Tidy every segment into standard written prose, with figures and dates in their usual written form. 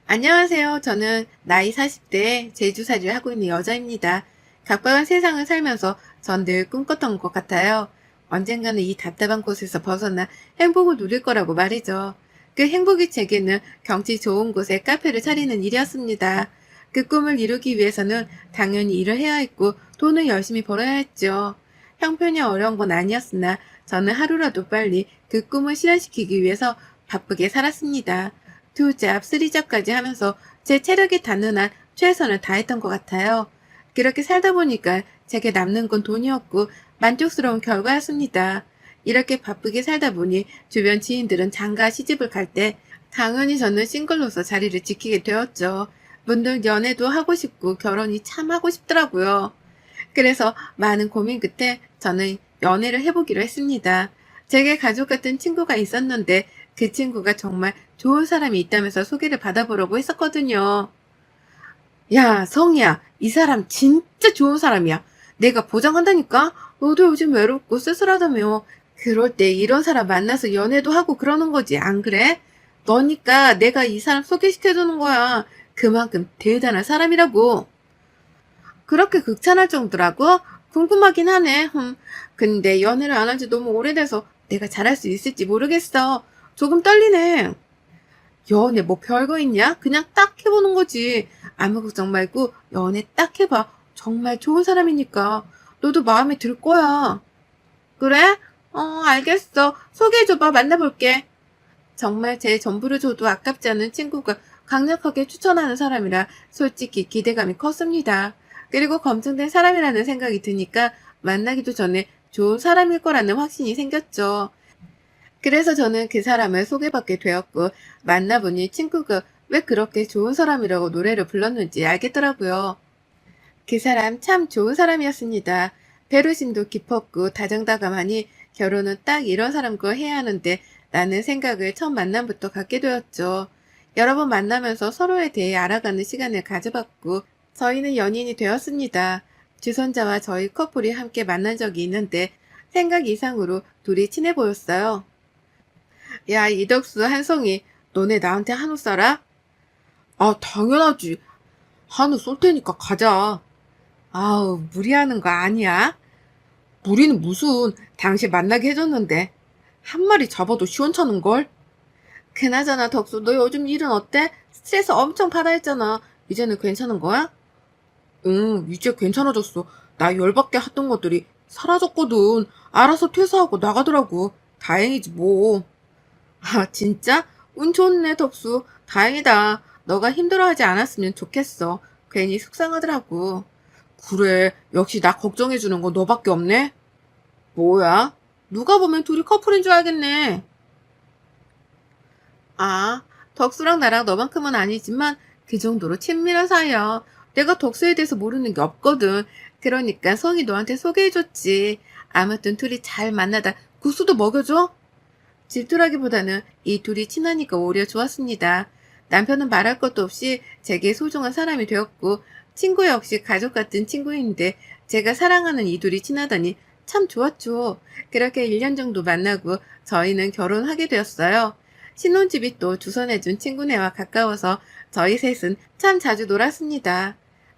안녕하세요. 저는 나이 40대에 제주살이를 하고 있는 여자입니다. 각박한 세상을 살면서 전 늘 꿈꿨던 것 같아요. 언젠가는 이 답답한 곳에서 벗어나 행복을 누릴 거라고 말이죠. 그 행복이 제게는 경치 좋은 곳에 카페를 차리는 일이었습니다. 그 꿈을 이루기 위해서는 당연히 일을 해야 했고 돈을 열심히 벌어야 했죠. 형편이 어려운 건 아니었으나 저는 하루라도 빨리 그 꿈을 실현시키기 위해서 바쁘게 살았습니다. 두 잡, 쓰리 잡까지 하면서 제 체력이 닿는 한 최선을 다했던 것 같아요. 그렇게 살다 보니까 제게 남는 건 돈이었고 만족스러운 결과였습니다. 이렇게 바쁘게 살다 보니 주변 지인들은 장가 시집을 갈 때 당연히 저는 싱글로서 자리를 지키게 되었죠. 문득 연애도 하고 싶고 결혼이 참 하고 싶더라고요. 그래서 많은 고민 끝에 저는 연애를 해보기로 했습니다. 제게 가족 같은 친구가 있었는데 그 친구가 정말 좋은 사람이 있다면서 소개를 받아보려고 했었거든요. 야, 성희야, 이 사람 진짜 좋은 사람이야. 내가 보장한다니까? 너도 요즘 외롭고 쓸쓸하다며. 그럴 때 이런 사람 만나서 연애도 하고 그러는 거지, 안 그래? 너니까 내가 이 사람 소개시켜주는 거야. 그만큼 대단한 사람이라고. 그렇게 극찬할 정도라고? 궁금하긴 하네. 근데 연애를 안 한 지 너무 오래돼서 내가 잘할 수 있을지 모르겠어. 조금 떨리네. 연애 뭐 별거 있냐? 그냥 딱 해보는 거지. 아무 걱정 말고 연애 딱 해봐. 정말 좋은 사람이니까. 너도 마음에 들 거야. 그래? 알겠어. 소개해줘봐. 만나볼게. 정말 제 전부를 줘도 아깝지 않은 친구가 강력하게 추천하는 사람이라 솔직히 기대감이 컸습니다. 그리고 검증된 사람이라는 생각이 드니까 만나기도 전에 좋은 사람일 거라는 확신이 생겼죠. 그래서 저는 그 사람을 소개받게 되었고 만나보니 친구가 왜 그렇게 좋은 사람이라고 노래를 불렀는지 알겠더라고요. 그 사람 참 좋은 사람이었습니다. 배려심도 깊었고 다정다감하니 결혼은 딱 이런 사람과 해야 하는데 라는 생각을 첫 만남부터 갖게 되었죠. 여러 번 만나면서 서로에 대해 알아가는 시간을 가져봤고 저희는 연인이 되었습니다. 주선자와 저희 커플이 함께 만난 적이 있는데 생각 이상으로 둘이 친해 보였어요. 야, 이덕수, 한성이, 너네 나한테 한우 쏴라? 아, 당연하지. 한우 쏠 테니까 가자. 아우, 무리하는 거 아니야? 무리는 무슨, 당신 만나게 해줬는데. 한 마리 잡아도 시원찮은걸? 그나저나 덕수, 너 요즘 일은 어때? 스트레스 엄청 받아 했잖아. 이제는 괜찮은 거야? 응, 이제 괜찮아졌어. 나 열받게 했던 것들이 사라졌거든. 알아서 퇴사하고 나가더라고. 다행이지 뭐. 아, 진짜? 운 좋네, 덕수. 다행이다. 너가 힘들어하지 않았으면 좋겠어. 괜히 속상하더라고. 그래, 역시 나 걱정해주는 거 너밖에 없네? 뭐야? 누가 보면 둘이 커플인 줄 알겠네. 아, 덕수랑 나랑 너만큼은 아니지만 그 정도로 친밀한 사이야. 내가 덕수에 대해서 모르는 게 없거든. 그러니까 성이 너한테 소개해줬지. 아무튼 둘이 잘 만나다 국수도 먹여줘? 질투라기보다는 이 둘이 친하니까 오히려 좋았습니다. 남편은 말할 것도 없이 제게 소중한 사람이 되었고 친구 역시 가족 같은 친구인데 제가 사랑하는 이 둘이 친하다니 참 좋았죠. 그렇게 1년 정도 만나고 저희는 결혼하게 되었어요. 신혼집이 또 주선해준 친구네와 가까워서 저희 셋은 참 자주 놀았습니다.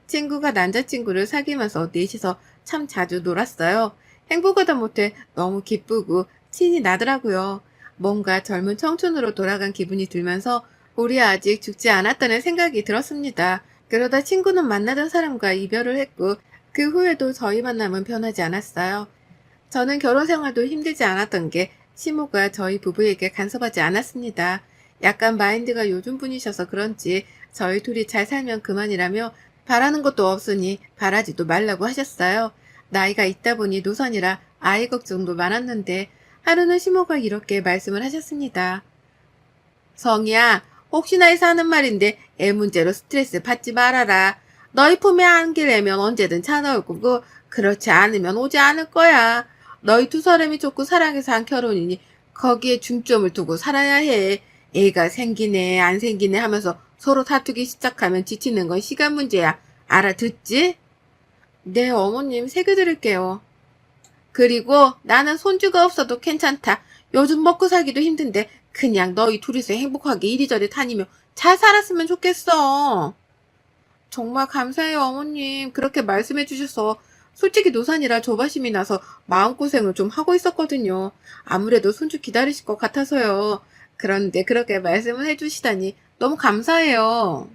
친구가 남자친구를 사귀면서 넷이서 참 자주 놀았어요. 행복하다 못해 너무 기쁘고 신이 나더라고요. 뭔가 젊은 청춘으로 돌아간 기분이 들면서 우리 아직 죽지 않았다는 생각이 들었습니다. 그러다 친구는 만나던 사람과 이별을 했고 그 후에도 저희 만남은 변하지 않았어요. 저는 결혼 생활도 힘들지 않았던 게 시모가 저희 부부에게 간섭하지 않았습니다. 약간 마인드가 요즘 분이셔서 그런지 저희 둘이 잘 살면 그만이라며 바라는 것도 없으니 바라지도 말라고 하셨어요. 나이가 있다 보니 노선이라 아이 걱정도 많았는데 하루는 시모가 이렇게 말씀을 하셨습니다. 성희야, 혹시나 해서 하는 말인데 애 문제로 스트레스 받지 말아라. 너희 품에 안기려면 언제든 찾아올 거고 그렇지 않으면 오지 않을 거야. 너희 두 사람이 좋고 사랑해서 한 결혼이니 거기에 중점을 두고 살아야 해. 애가 생기네 안 생기네 하면서 서로 다투기 시작하면 지치는 건 시간 문제야. 알아듣지? 네, 어머님 새겨드릴게요. 그리고 나는 손주가 없어도 괜찮다. 요즘 먹고 살기도 힘든데 그냥 너희 둘이서 행복하게 이리저리 다니며 잘 살았으면 좋겠어. 정말 감사해요, 어머님. 그렇게 말씀해 주셔서 솔직히 노산이라 조바심이 나서 마음고생을 좀 하고 있었거든요. 아무래도 손주 기다리실 것 같아서요. 그런데 그렇게 말씀을 해주시다니 너무 감사해요.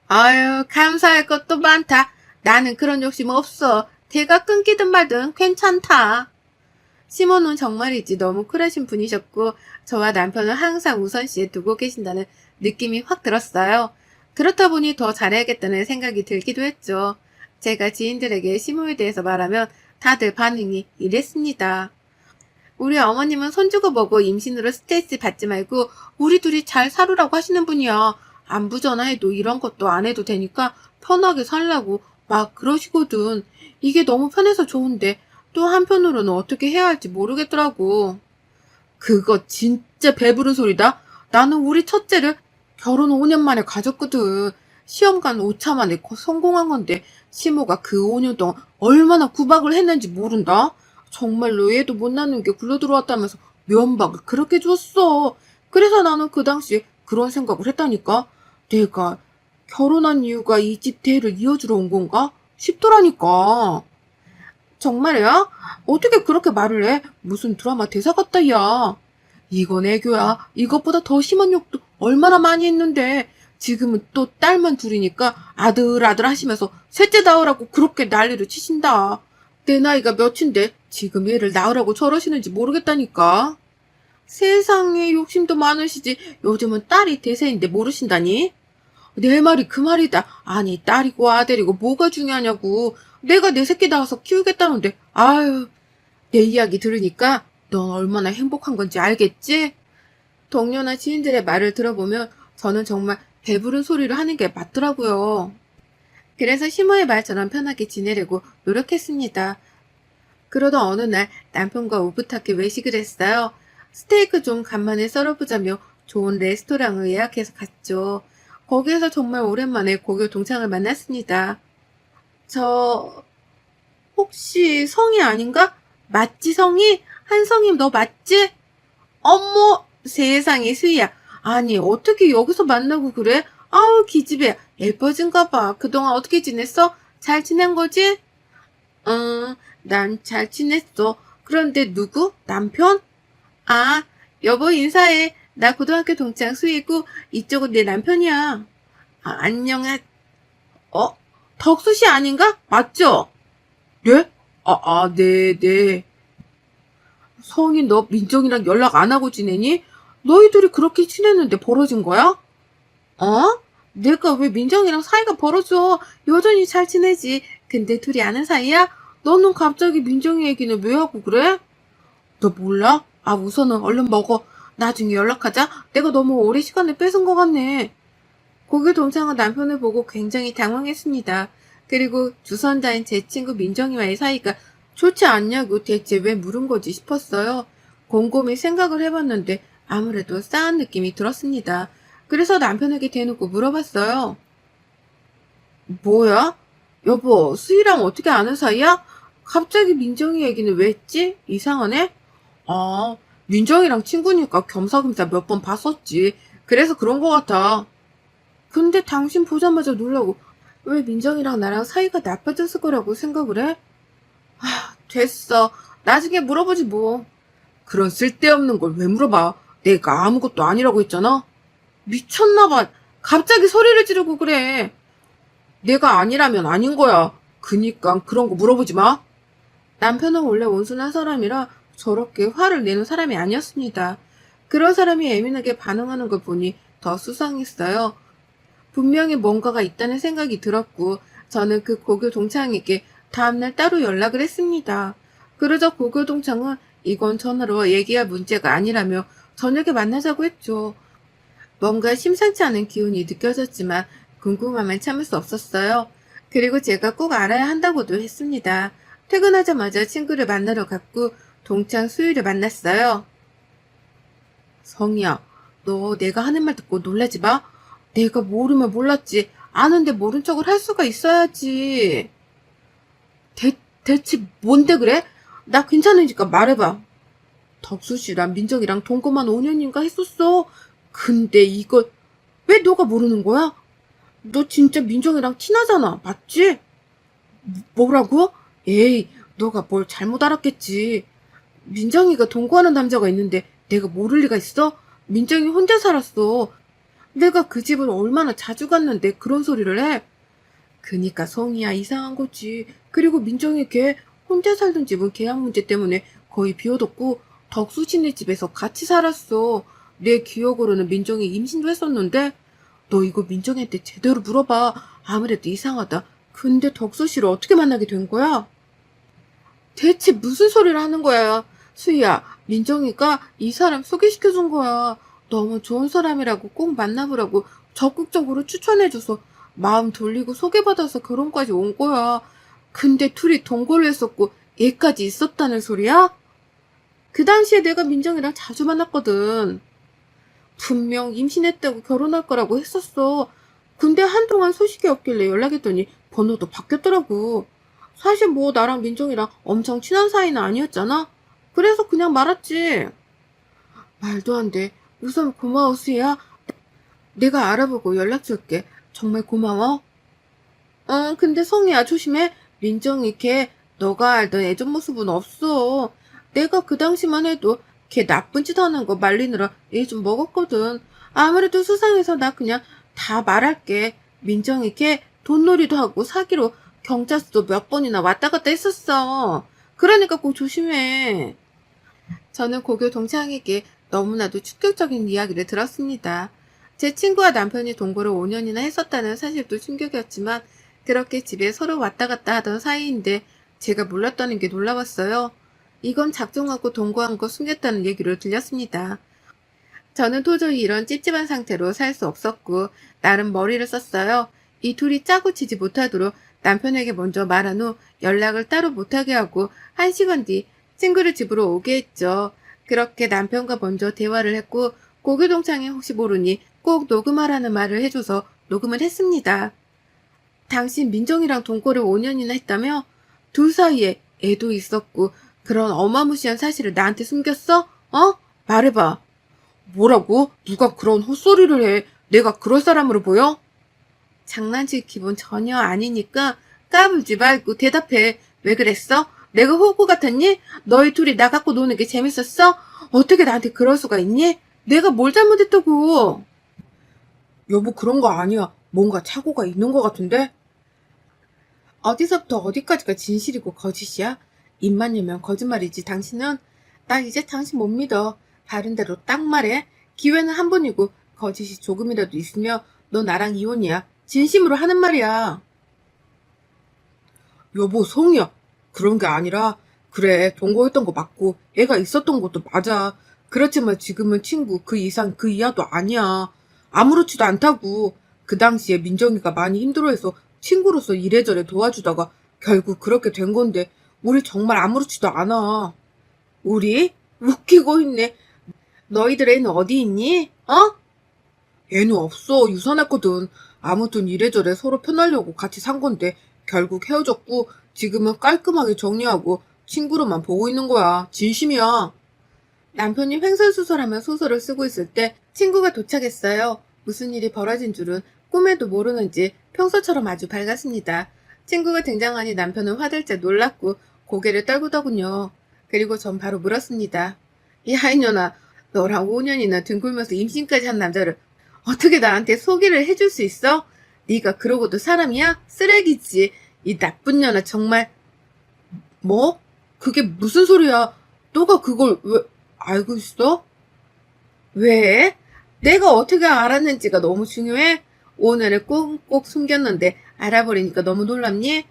아유, 감사할 것도 많다. 나는 그런 욕심 없어. 대가 끊기든 말든 괜찮다. 시모는 정말이지 너무 쿨하신 분이셨고 저와 남편을 항상 우선시에 두고 계신다는 느낌이 확 들었어요. 그렇다 보니 더 잘해야겠다는 생각이 들기도 했죠. 제가 지인들에게 시모에 대해서 말하면 다들 반응이 이랬습니다. 우리 어머님은 손주고 뭐고 임신으로 스트레스 받지 말고 우리 둘이 잘 살으라고 하시는 분이야. 안부 전화해도 이런 것도 안 해도 되니까 편하게 살라고 막 그러시거든. 이게 너무 편해서 좋은데 또 한편으로는 어떻게 해야 할지 모르겠더라고. 그거 진짜 배부른 소리다. 나는 우리 첫째를 결혼 5년 만에 가졌거든. 시험관 오차 만에 성공한 건데 시모가 그 5년 동안 얼마나 구박을 했는지 모른다. 정말로 얘도 못 낳는 게 굴러 들어왔다면서 면박을 그렇게 줬어. 그래서 나는 그 당시에 그런 생각을 했다니까. 내가 결혼한 이유가 이 집 대를 이어주러 온 건가 싶더라니까. 정말이야? 어떻게 그렇게 말을 해? 무슨 드라마 대사 같다, 야. 이건 애교야. 이것보다 더 심한 욕도 얼마나 많이 했는데 지금은 또 딸만 둘이니까 아들아들 하시면서 셋째 낳으라고 그렇게 난리를 치신다. 내 나이가 몇인데 지금 얘를 낳으라고 저러시는지 모르겠다니까. 세상에 욕심도 많으시지. 요즘은 딸이 대세인데 모르신다니? 내 말이 그 말이다. 아니 딸이고 아들이고 뭐가 중요하냐고. 내가 내 새끼 낳아서 키우겠다는데 아유. 내 이야기 들으니까 넌 얼마나 행복한 건지 알겠지? 동료나 지인들의 말을 들어보면 저는 정말 배부른 소리를 하는 게 맞더라고요. 그래서 시모의 말처럼 편하게 지내려고 노력했습니다. 그러던 어느 날 남편과 오붓하게 외식을 했어요. 스테이크 좀 간만에 썰어보자며 좋은 레스토랑을 예약해서 갔죠. 거기에서 정말 오랜만에 고교 동창을 만났습니다. 저 혹시 성이 아닌가? 맞지 성이? 한성이 너 맞지? 어머 세상에 수희야. 아니 어떻게 여기서 만나고 그래? 아우 기집애 예뻐진가 봐. 그동안 어떻게 지냈어? 잘 지낸 거지? 난 잘 지냈어. 그런데 누구? 남편? 아, 여보 인사해. 나 고등학교 동창 수희고 이쪽은 내 남편이야. 아, 안녕하. 어? 덕수 씨 아닌가? 맞죠? 네? 네. 성인 너 민정이랑 연락 안 하고 지내니? 너희들이 그렇게 친했는데 벌어진 거야? 어? 내가 왜 민정이랑 사이가 벌어져? 여전히 잘 지내지. 근데 둘이 아는 사이야? 너는 갑자기 민정이 얘기는 왜 하고 그래? 너 몰라? 아, 우선은 얼른 먹어. 나중에 연락하자. 내가 너무 오래 시간을 뺏은 것 같네. 고교 동창은 남편을 보고 굉장히 당황했습니다. 그리고 주선자인 제 친구 민정이와의 사이가 좋지 않냐고 대체 왜 물은 거지 싶었어요. 곰곰이 생각을 해봤는데 아무래도 싸한 느낌이 들었습니다. 그래서 남편에게 대놓고 물어봤어요. 뭐야? 여보, 수희랑 어떻게 아는 사이야? 갑자기 민정이 얘기는 왜 했지? 이상하네? 아, 민정이랑 친구니까 겸사겸사 몇 번 봤었지. 그래서 그런 것 같아. 근데 당신 보자마자 놀라고 왜 민정이랑 나랑 사이가 나빠졌을 거라고 생각을 해? 됐어. 나중에 물어보지 뭐. 그런 쓸데없는 걸 왜 물어봐. 내가 아무것도 아니라고 했잖아. 미쳤나봐. 갑자기 소리를 지르고 그래. 내가 아니라면 아닌 거야. 그니까 그런 거 물어보지 마. 남편은 원래 온순한 사람이라 저렇게 화를 내는 사람이 아니었습니다. 그런 사람이 예민하게 반응하는 걸 보니 더 수상했어요. 분명히 뭔가가 있다는 생각이 들었고 저는 그 고교 동창에게 다음날 따로 연락을 했습니다. 그러자 고교 동창은 이건 전화로 얘기할 문제가 아니라며 저녁에 만나자고 했죠. 뭔가 심상치 않은 기운이 느껴졌지만 궁금함은 참을 수 없었어요. 그리고 제가 꼭 알아야 한다고도 했습니다. 퇴근하자마자 친구를 만나러 갔고 동창 수희를 만났어요. 성희야, 너 내가 하는 말 듣고 놀라지 마. 내가 모르면 몰랐지. 아는데 모른 척을 할 수가 있어야지. 대체 뭔데 그래? 나 괜찮으니까 말해봐. 덕수 씨랑 민정이랑 동거만 5년인가 했었어. 근데 이걸 왜 너가 모르는 거야? 너 진짜 민정이랑 친하잖아. 맞지? 뭐라고? 에이, 너가 뭘 잘못 알았겠지. 민정이가 동거하는 남자가 있는데 내가 모를 리가 있어? 민정이 혼자 살았어. 내가 그 집을 얼마나 자주 갔는데 그런 소리를 해? 그니까 성이야 이상한 거지. 그리고 민정이 걔 혼자 살던 집은 계약 문제 때문에 거의 비워뒀고 덕수 씨네 집에서 같이 살았어. 내 기억으로는 민정이 임신도 했었는데 너 이거 민정이한테 제대로 물어봐. 아무래도 이상하다. 근데 덕수 씨를 어떻게 만나게 된 거야? 대체 무슨 소리를 하는 거야? 수희야, 민정이가 이 사람 소개시켜준 거야. 너무 좋은 사람이라고 꼭 만나보라고 적극적으로 추천해줘서 마음 돌리고 소개받아서 결혼까지 온 거야. 근데 둘이 동거를 했었고 애까지 있었다는 소리야? 그 당시에 내가 민정이랑 자주 만났거든. 분명 임신했다고 결혼할 거라고 했었어. 근데 한동안 소식이 없길래 연락했더니 번호도 바뀌었더라고. 사실 뭐 나랑 민정이랑 엄청 친한 사이는 아니었잖아. 그래서 그냥 말았지. 말도 안 돼. 우선 고마워, 수희야. 내가 알아보고 연락 줄게. 정말 고마워. 근데 성희야, 조심해. 민정이 걔 너가 알던 예전 모습은 없어. 내가 그 당시만 해도 걔 나쁜 짓 하는 거 말리느라 애 좀 먹었거든. 아무래도 수상해서 나 그냥 다 말할게. 민정이 걔 돈놀이도 하고 사기로 경찰서도 몇 번이나 왔다 갔다 했었어. 그러니까 꼭 조심해. 저는 고교 동창에게 너무나도 충격적인 이야기를 들었습니다. 제 친구와 남편이 동거를 5년이나 했었다는 사실도 충격이었지만 그렇게 집에 서로 왔다 갔다 하던 사이인데 제가 몰랐다는 게 놀라웠어요. 이건 작정하고 동거한 거 숨겼다는 얘기를 들렸습니다. 저는 도저히 이런 찝찝한 상태로 살 수 없었고 나름 머리를 썼어요. 이 둘이 짜고 치지 못하도록 남편에게 먼저 말한 후 연락을 따로 못하게 하고 1시간 뒤 친구를 집으로 오게 했죠. 그렇게 남편과 먼저 대화를 했고 고교 동창이 혹시 모르니 꼭 녹음하라는 말을 해줘서 녹음을 했습니다. 당신 민정이랑 동거를 5년이나 했다며? 둘 사이에 애도 있었고 그런 어마무시한 사실을 나한테 숨겼어? 말해봐. 뭐라고? 누가 그런 헛소리를 해? 내가 그럴 사람으로 보여? 장난칠 기분 전혀 아니니까 까불지 말고 대답해. 왜 그랬어? 내가 호구 같았니? 너희 둘이 나 갖고 노는 게 재밌었어? 어떻게 나한테 그럴 수가 있니? 내가 뭘 잘못했다고? 여보, 그런 거 아니야. 뭔가 착오가 있는 것 같은데? 어디서부터 어디까지가 진실이고 거짓이야? 입만 열면 거짓말이지 당신은? 나 이제 당신 못 믿어. 다른 대로 딱 말해. 기회는 한 번이고 거짓이 조금이라도 있으면 너 나랑 이혼이야. 진심으로 하는 말이야. 여보, 성이야. 그런 게 아니라 그래, 동거했던 거 맞고 애가 있었던 것도 맞아. 그렇지만 지금은 친구 그 이상 그 이하도 아니야. 아무렇지도 않다고. 그 당시에 민정이가 많이 힘들어해서 친구로서 이래저래 도와주다가 결국 그렇게 된 건데 우리 정말 아무렇지도 않아. 우리? 웃기고 있네. 너희들 애는 어디 있니? 애는 없어. 유산했거든. 아무튼 이래저래 서로 편하려고 같이 산 건데 결국 헤어졌고 지금은 깔끔하게 정리하고 친구로만 보고 있는 거야. 진심이야. 남편이 횡설수설하며 소설을 쓰고 있을 때 친구가 도착했어요. 무슨 일이 벌어진 줄은 꿈에도 모르는지 평소처럼 아주 밝았습니다. 친구가 등장하니 남편은 화들짝 놀랐고 고개를 떨구더군요. 그리고 전 바로 물었습니다. 야, 이년아, 너랑 5년이나 뒹굴면서 임신까지 한 남자를 어떻게 나한테 소개를 해줄 수 있어? 네가 그러고도 사람이야? 쓰레기지. 이 나쁜 년아 정말. 뭐? 그게 무슨 소리야? 너가 그걸 왜 알고 있어? 왜? 내가 어떻게 알았는지가 너무 중요해? 오늘을 꼭꼭 숨겼는데 알아버리니까 너무 놀랍니?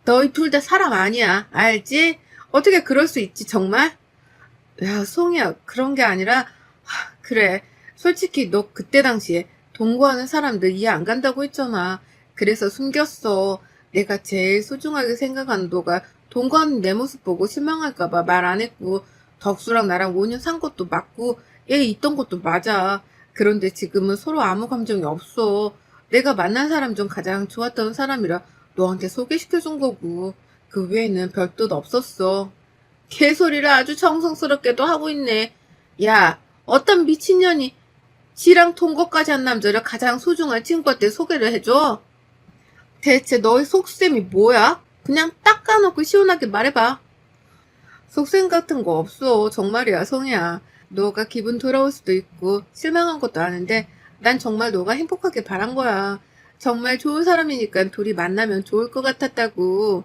너희 둘 다 사람 아니야. 알지? 어떻게 그럴 수 있지 정말? 야, 송이야, 그런 게 아니라 그래. 솔직히 너 그때 당시에 동거하는 사람들 이해 안 간다고 했잖아. 그래서 숨겼어. 내가 제일 소중하게 생각하는 너가 동거하는 내 모습 보고 실망할까봐 말 안 했고 덕수랑 나랑 5년 산 것도 맞고 얘 있던 것도 맞아. 그런데 지금은 서로 아무 감정이 없어. 내가 만난 사람 중 가장 좋았던 사람이라 너한테 소개시켜준 거고 그 외에는 별뜻 없었어. 개소리를 아주 정성스럽게도 하고 있네. 야, 어떤 미친년이 지랑 통곡까지 한 남자를 가장 소중한 친구한테 소개를 해줘? 대체 너의 속셈이 뭐야? 그냥 딱 까놓고 시원하게 말해봐. 속셈 같은 거 없어. 정말이야, 성희야. 너가 기분 돌아올 수도 있고 실망한 것도 아는데 난 정말 너가 행복하게 바란 거야. 정말 좋은 사람이니까 둘이 만나면 좋을 것 같았다고.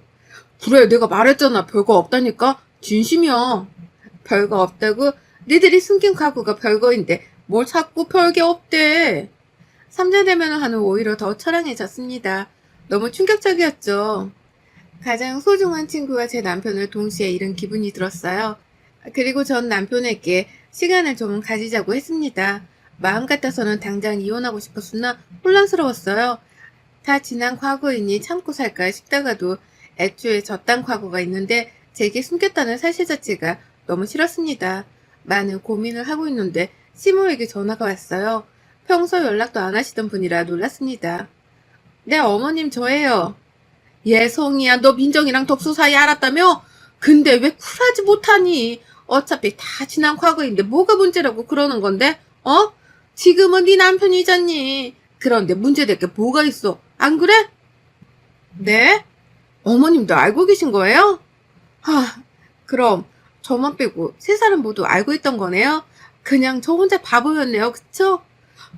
그래, 내가 말했잖아. 별거 없다니까. 진심이야. 별거 없다고? 니들이 숨긴 과거가 별거인데 뭘 자꾸 별게 없대. 3년 되면 하는 오히려 더 처량해졌습니다. 너무 충격적이었죠. 가장 소중한 친구와 제 남편을 동시에 잃은 기분이 들었어요. 그리고 전 남편에게 시간을 좀 가지자고 했습니다. 마음 같아서는 당장 이혼하고 싶었으나 혼란스러웠어요. 다 지난 과거이니 참고 살까 싶다가도 애초에 저딴 과거가 있는데 제게 숨겼다는 사실 자체가 너무 싫었습니다. 많은 고민을 하고 있는데 시모에게 전화가 왔어요. 평소 연락도 안 하시던 분이라 놀랐습니다. 네, 어머님 저예요. 예성이야, 너 민정이랑 덕수 사이 알았다며? 근데 왜 쿨하지 못하니? 어차피 다 지난 과거인데 뭐가 문제라고 그러는 건데? 어? 지금은 네 남편이잖니. 그런데 문제될 게 뭐가 있어? 안 그래? 네? 어머님도 알고 계신 거예요? 그럼 저만 빼고 세 사람 모두 알고 있던 거네요? 그냥 저 혼자 바보였네요, 그쵸?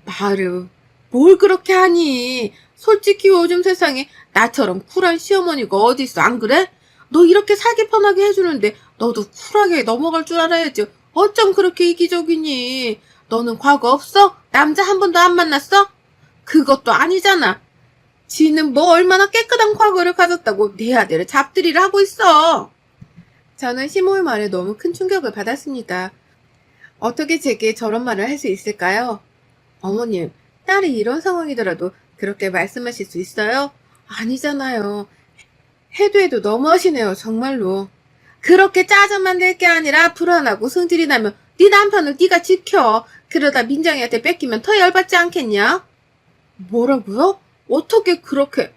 말을 뭘 그렇게 하니? 솔직히 요즘 세상에 나처럼 쿨한 시어머니가 어디 있어, 안 그래? 너 이렇게 살기 편하게 해주는데 너도 쿨하게 넘어갈 줄 알아야지. 어쩜 그렇게 이기적이니? 너는 과거 없어? 남자 한 번도 안 만났어? 그것도 아니잖아. 지는 뭐 얼마나 깨끗한 과거를 가졌다고 내 아들을 잡들이를 하고 있어. 저는 시모의 말에 너무 큰 충격을 받았습니다. 어떻게 제게 저런 말을 할 수 있을까요? 어머님, 딸이 이런 상황이더라도 그렇게 말씀하실 수 있어요? 아니잖아요. 해도 너무하시네요, 정말로. 그렇게 짜증만 낼 게 아니라 불안하고 성질이 나면 네 남편을 네가 지켜. 그러다 민정이한테 뺏기면 더 열받지 않겠냐? 뭐라고요? 어떻게 그렇게...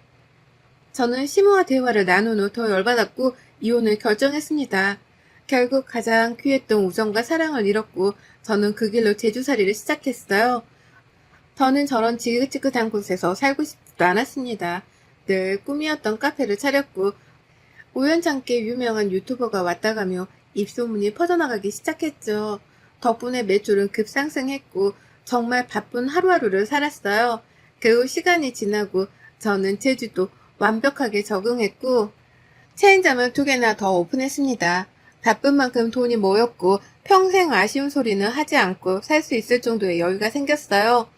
저는 시모와 대화를 나눈 후 더 열받았고 이혼을 결정했습니다. 결국 가장 귀했던 우정과 사랑을 잃었고 저는 그 길로 제주살이를 시작했어요. 저는 저런 지긋지긋한 곳에서 살고 싶지도 않았습니다. 늘 꿈이었던 카페를 차렸고 우연찮게 유명한 유튜버가 왔다가며 입소문이 퍼져나가기 시작했죠. 덕분에 매출은 급상승했고 정말 바쁜 하루하루를 살았어요. 그 후 시간이 지나고 저는 제주도 완벽하게 적응했고 체인점을 2개나 더 오픈했습니다. 바쁜 만큼 돈이 모였고 평생 아쉬운 소리는 하지 않고 살 수 있을 정도의 여유가 생겼어요.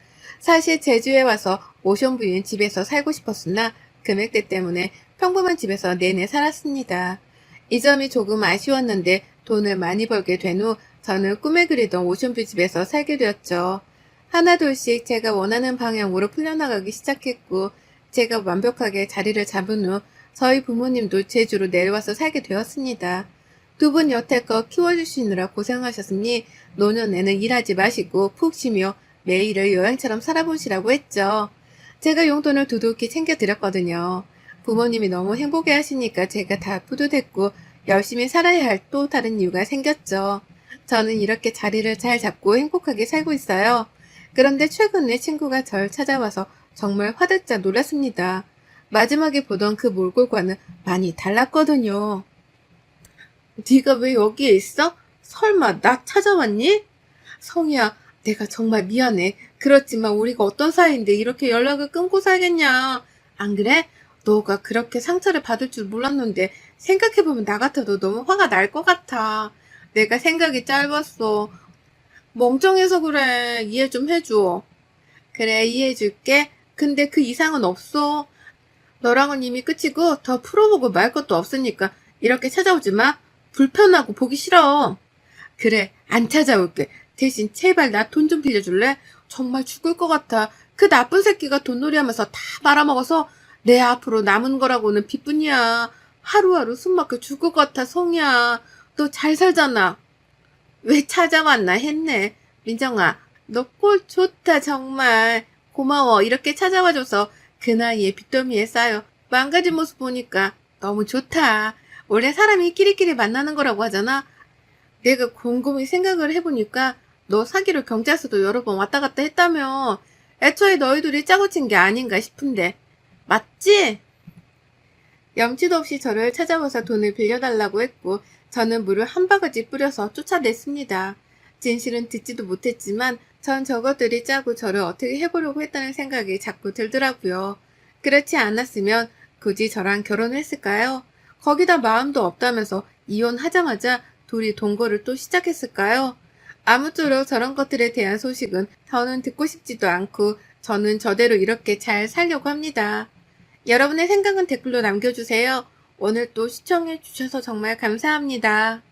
사실 제주에 와서 모션 부인 집에서 살고 싶었으나 금액대 때문에 평범한 집에서 내내 살았습니다. 이 점이 조금 아쉬웠는데 돈을 많이 벌게 된 후 저는 꿈에 그리던 오션뷰 집에서 살게 되었죠. 하나둘씩 제가 원하는 방향으로 풀려나가기 시작했고 제가 완벽하게 자리를 잡은 후 저희 부모님도 제주로 내려와서 살게 되었습니다. 2분 여태껏 키워주시느라 고생하셨으니 노년에는 일하지 마시고 푹 쉬며 매일을 여행처럼 살아보시라고 했죠. 제가 용돈을 두둑히 챙겨드렸거든요. 부모님이 너무 행복해 하시니까 제가 다 뿌듯했고 열심히 살아야 할 또 다른 이유가 생겼죠. 저는 이렇게 자리를 잘 잡고 행복하게 살고 있어요. 그런데 최근에 친구가 절 찾아와서 정말 화들짝 놀랐습니다. 마지막에 보던 그 몰골과는 많이 달랐거든요. 네가 왜 여기에 있어? 설마 나 찾아왔니? 성희야, 내가 정말 미안해. 그렇지만 우리가 어떤 사이인데 이렇게 연락을 끊고 살겠냐. 안 그래? 너가 그렇게 상처를 받을 줄 몰랐는데 생각해보면 나 같아도 너무 화가 날 것 같아. 내가 생각이 짧았어. 멍청해서 그래. 이해 좀 해줘. 그래, 이해해줄게. 근데 그 이상은 없어. 너랑은 이미 끝이고 더 풀어보고 말 것도 없으니까 이렇게 찾아오지 마. 불편하고 보기 싫어. 그래, 안 찾아올게. 대신 제발 나 돈 좀 빌려줄래? 정말 죽을 것 같아. 그 나쁜 새끼가 돈놀이하면서 다 말아먹어서 내 앞으로 남은 거라고는 빚뿐이야. 하루하루 숨막혀 죽을 것 같아, 성이야. 너 잘 살잖아. 왜 찾아왔나 했네. 민정아, 너 꼴 좋다, 정말. 고마워. 이렇게 찾아와줘서 그 나이에 빚더미에 쌓여 망가진 모습 보니까 너무 좋다. 원래 사람이 끼리끼리 만나는 거라고 하잖아. 내가 곰곰이 생각을 해보니까 너 사귀러 경찰서도 여러 번 왔다 갔다 했다며. 애초에 너희들이 짜고 친 게 아닌가 싶은데. 맞지? 염치도 없이 저를 찾아와서 돈을 빌려달라고 했고 저는 물을 한 바가지 뿌려서 쫓아냈습니다. 진실은 듣지도 못했지만 전 저것들이 짜고 저를 어떻게 해보려고 했다는 생각이 자꾸 들더라고요. 그렇지 않았으면 굳이 저랑 결혼했을까요? 거기다 마음도 없다면서 이혼하자마자 둘이 동거를 또 시작했을까요? 아무쪼록 저런 것들에 대한 소식은 저는 듣고 싶지도 않고 저는 저대로 이렇게 잘 살려고 합니다. 여러분의 생각은 댓글로 남겨주세요. 오늘 또 시청해주셔서 정말 감사합니다.